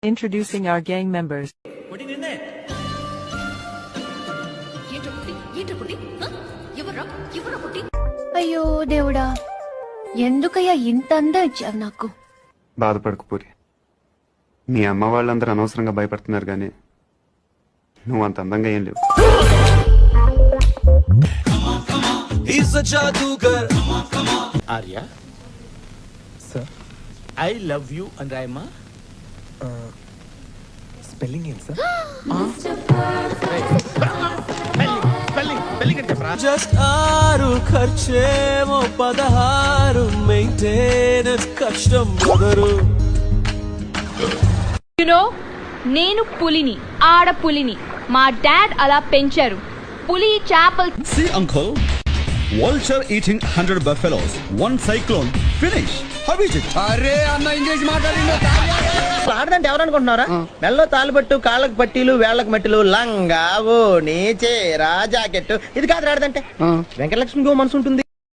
Introducing our gang members. అయ్యో దేవుడా, ఎందుకయ్యా ఇంత అందం ఇచ్చావు నాకు? బాధపడకు పూరి. మీ అమ్మ వాళ్ళందరూ అనవసరంగా భయపడుతున్నారు కానీ నువ్వు అంత అందంగా ఏం లేవు. Arya sir, I love you అని రాయమ్మా. స్పెల్లింగ్ ఏంటి సార్? స్పెల్లింగ్ అని చెప్పరా? జస్ట్ 6 ఖర్చేమో 16 మెయింటెనెన్స్ కష్టం బ్రదరు. నేను పులిని, ఆడపులిని. మా డాడ్ అలా పెంచారు. పులి చేపలు. See uncle, vulture eating 100 buffaloes, one cyclone, finish. How is it? అరే అన్న ఇంగ్లీష్ మాట్లాడిండు. ఆడదంటే ఎవరు అనుకుంటున్నారా? మెల్లో తాలిబట్టు, కాళ్ళకు పట్టీలు, వేళ్లకు మట్టిలు, లంగా, ఓణి, చీర, జాకెట్. ఇది కాదు ఆడదంటే. వెంకటలక్ష్మి గో మనసు ఉంటుంది.